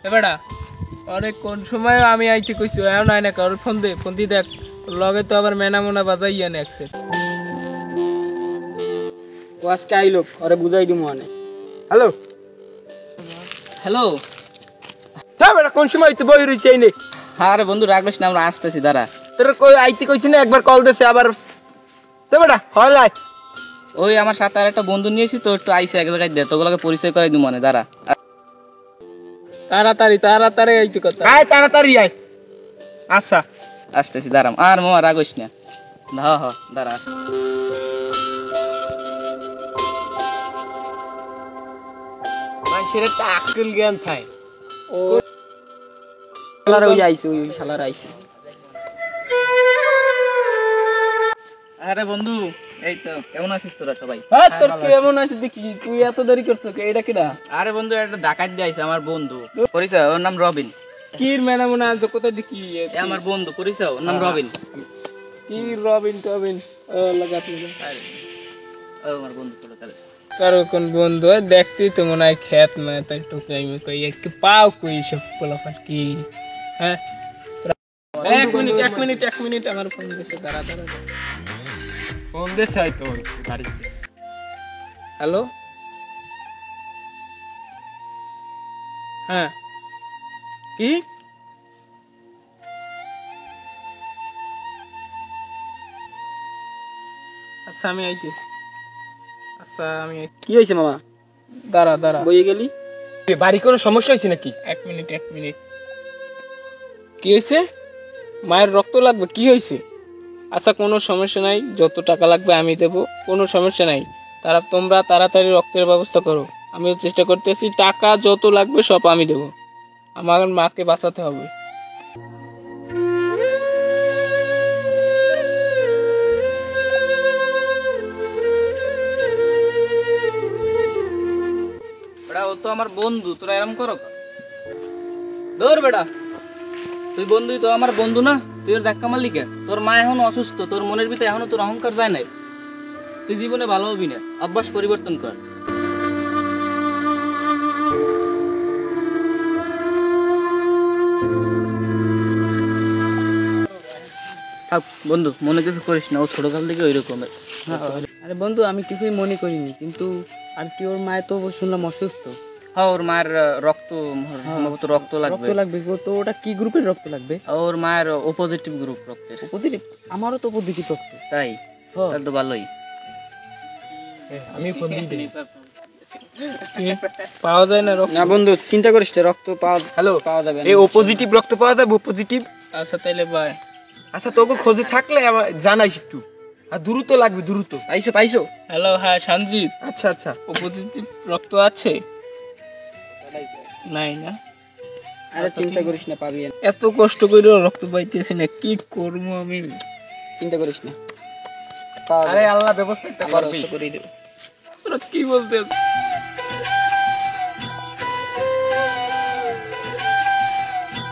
এবারে অনেক কোন সময় আমি আইতে কইছি এও নাই না কারোর ফোন দি দেখ লগে তো আবার মেনা মোনা বাজাইয়া নেছে ও আজকে আইলো আরে বুঝাই দিমু মানে হ্যালো হ্যালো তা বেটা কোন সময় আইতে বই রইছে নে আরে বন্ধু রাগলিস না আমরা আসতেছি দাঁড়া তোর কই আইতে কইছি না একবার কল দেছে আবার তা বেটা হলাই ওই আমার সাথে আর একটা বন্ধু নিয়েছি তো একটু আইসে এক জায়গায় দে তোগুলোকে পরিচয় করে দিই মানে দাঁড়া তাড়াতাড়ি আইতে কথা আয় তাড়াতাড়ি আয় আচ্ছা আসতেছি দাঁড়াম আর মামা রাগিস না হ দাঁড়া আসতে ভাই সেটা একটা আকল জ্ঞান থাই ও শালার ওই আইছে ওই শালার আইছে আরে বন্ধু এই তো কেমন আছিস তোরা সবাই হ্যাঁ তোর কেমন আছে দেখি তুই এত দেরি করছ কে এটা কিডা আরে বন্ধু একটা ডাকাত দিয়ে আইছে আমার বন্ধু পরিচয় ওর নাম রবিন কির মেনা মোনা আজ কোথায় দেখি এ আমার বন্ধু পরিচয় ওর নাম রবিন কি রবিন টবিন ও লাগাত আরে ও আমার বন্ধু ছিল তাহলে তোর কোন বন্ধু দেখতি তো মনে হয় খেত মে তাই টুকাই মে কই একটু পাও কই সব পোলাপাট কি হ্যাঁ এক মিনিট আমার ফোন দিছে দাঁড়া ফোন দেছে হয়তো বাড়িতে হ্যালো হ্যাঁ কি আচ্ছা আমি আইতেছি কি হইছে মামা দাঁড়া বইয়ে গেলি বাড়ি কোনো সমস্যা হয়েছে নাকি এক মিনিট কি হয়েছে মায়ের রক্ত লাগবে কি হয়েছে আচ্ছা কোনো সমস্যা নাই যত টাকা লাগবে আমি দেবো কোনো সমস্যা নাই তোমরা তাড়াতাড়ি রক্তের ব্যবস্থা করো আমি চেষ্টা করতেছি টাকা যত লাগবে সব আমি দেবো আমার মাকে বাঁচাতে হবে ও তো আমার বন্ধু তোরা এরকম করো দৌড় বেটা তুই বন্ধুই তো আমার বন্ধু না তুই ওর ধাক্কা মারলি কে তোর মা এখনো অসুস্থ তোর মনের ভিতরে এখনো তোর অহংকার যায় নাই তুই জীবনে ভালো হবি না অভ্যাস পরিবর্তন কর বন্ধু মনে কিছু করিস না ও ছোটকাল থেকে ওই রকমের আরে বন্ধু আমি কিছুই মনে করিনি কিন্তু আর কি ওর মায়ের তো শুনলাম অসুস্থ হ্যাঁ ওর মায়ের রক্ত সম্ভবত রক্ত লাগবে তো ওটা কি গ্রুপের রক্ত লাগবে ওর মায়ের ও পজিটিভ গ্রুপ রক্তের পজিটিভ আমারও তো পজিটিভ রক্ত তাই তাহলে তো ভালোই আমি ফোন দিয়ে পাওয়া যায় না রক্ত না বন্ধু চিন্তা করিস না রক্ত পাওয়া যাবে এই ও পজিটিভ রক্ত পাওয়া যাবে ও পজিটিভ আচ্ছা তাইলে বাই আচ্ছা তোকে খোঁজে থাকলে জানাইস একটু আর দ্রুত লাগবে দ্রুত পাইছো হ্যালো হ্যাঁ সঞ্জিত আচ্ছা ও পজিটিভ রক্ত আছে নাই না আরে চিন্তা করিস না পাবি এত কষ্ট করে রক্ত পাইতেছি না কি করব আমি চিন্তা করিস না আরে আল্লাহ ব্যবস্থা একটা করবে করে দেব তোরা কি বলতেছ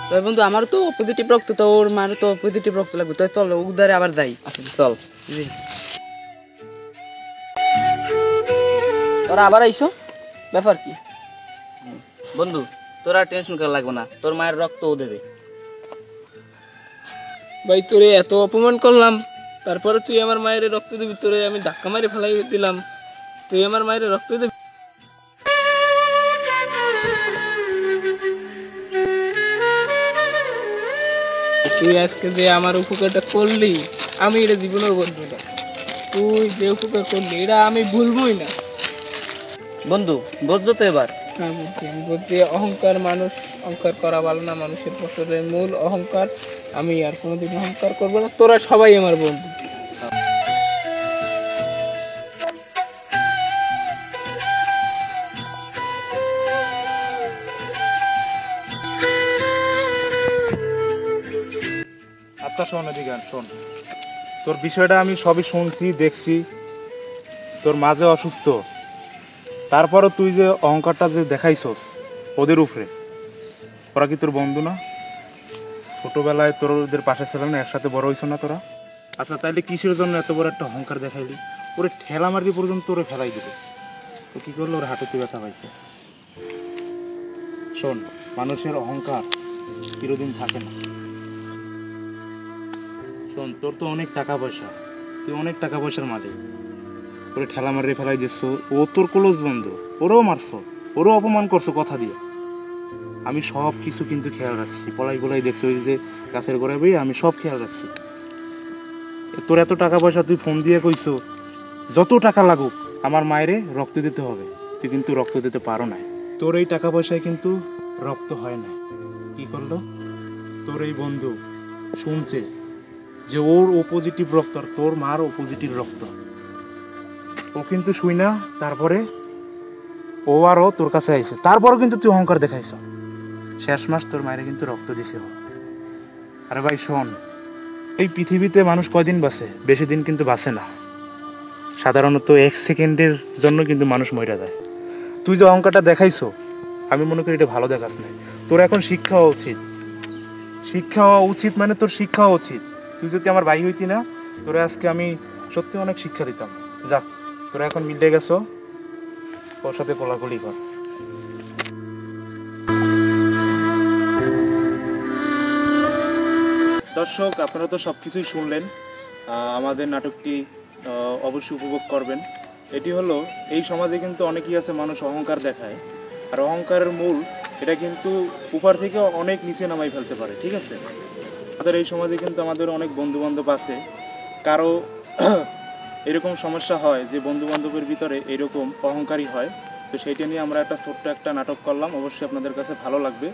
তাই বন্ধু আমার তো পজিটিভ রক্ত তো ওর মার তো পজিটিভ রক্ত লাগবে তাই চল উদারে আবার যাই আচ্ছা চল তোরা আবার আইছো ব্যাপার কি বন্ধু তোরা টেনশন করা লাগবে না তোর মায়ের রক্ত ও দেবে ভাই তোরে এত অপমান করলাম তারপরে তুই আমার মায়ের রক্ত দিবি তোরে আমি ধাক্কা মারি ফেলাই দিলাম তুই আমার মায়ের রক্ত দিবি তুই আজকে যে আমার উপকারটা করলি আমি এটা জীবনের বলবো না তুই যে উপকার করলি এটা আমি ভুলবই না বন্ধু বুঝছো তো এবার হ্যাঁ বলছি অহংকার মানুষ অহংকার করা ভালো না মানুষের পছন্দের মূল অহংকার আমি আর কোনোদিন অহংকার করবো না তোরা সবাই আমার বন্ধু আচ্ছা শোন এদিকে শোন তোর বিষয়টা আমি সবই শুনছি দেখছি তোর মাঝে অসুস্থ তারপরও তুই যে অহংকারটা যে দেখাইছস ওদের উপরে ওরা কি তোর বন্ধু না ছোটবেলায় তোর ওদের পাশে ছিল না একসাথে বড় হইছ না তোরা আচ্ছা তাইলে কিসের জন্য এত বড় একটা অহংকার দেখাইলি ওরে ঠেলা মারবি পর্যন্ত ওরে ফেলাই দিবে তো কি করলো ওর হাঁটুতে ব্যথা পাইছে শোন মানুষের অহংকার চিরদিন থাকে না। শোন, তোর তো অনেক টাকা পয়সা, তুই অনেক টাকা পয়সার মালিক, তোর ঠেলা মারে ফেলাই দিচ্ছ, ও তোর ক্লোজ বন্ধু, ওরও মারছো, ওরও অপমান করছো কথা দিয়ে। আমি সব কিছু কিন্তু খেয়াল রাখছি, পলাই পলাই দেখছো ওই যে গাছের গোড়ায় বই, আমি সব খেয়াল রাখছি। তোর এত টাকা পয়সা, তুই ফোন দিয়ে কইছো যত টাকা লাগুক আমার মায়েরে রক্ত দিতে হবে, তুই কিন্তু রক্ত দিতে পারো না। তোর এই টাকা পয়সায় কিন্তু রক্ত হয় না। কি করলো তোর এই বন্ধু? শুনছে যে ওর ও পজিটিভ রক্ত আর তোর মার ও পজিটিভ রক্ত, ও কিন্তু শুই না, তারপরে ও আরও তোর কাছে আইছে, তারপরও কিন্তু তুই অহংকার দেখাইছ। শেষ মাস তোর মায়ের কিন্তু রক্ত দিছে ও। আরে ভাই শোন, এই পৃথিবীতে মানুষ কয়দিন বাঁচে? বেশি দিন কিন্তু বাঁচে না, সাধারণত 1 সেকেন্ডের জন্য কিন্তু মানুষ মরে যায়। তুই যে অহংকারটা দেখাইছো, আমি মনে করি এটা ভালো দেখাস নাই। তোর এখন শিক্ষা হওয়া উচিত, শিক্ষা হওয়া উচিত মানে তোর শিক্ষা হওয়া উচিত। তুই যদি আমার ভাই হইতি না, তোরা আজকে আমি সত্যি অনেক শিক্ষা দিতাম। যা, তোরা এখন মিলে গেছো, ওর সাথে কোলাকুলি কর। দর্শক, আপনারা তো সব কিছুই শুনলেন। আমাদের নাটকটি অবশ্যই উপভোগ করবেন। এটি হলো, এই সমাজে কিন্তু অনেকেই আছে মানুষ অহংকার দেখায়, আর অহংকারের মূল এটা কিন্তু উপর থেকে অনেক নিচে নামাই ফেলতে পারে, ঠিক আছে? আমাদের এই সমাজে কিন্তু আমাদের অনেক বন্ধুবান্ধব আছে, কারো এরকম সমস্যা হয় যে বন্ধুবান্ধবের ভিতরে এরকম অহংকারী হয়। তো সেইটা নিয়ে আমরা একটা ছোট্ট একটা নাটক করলাম, অবশ্যই আপনাদের কাছে ভালো লাগবে।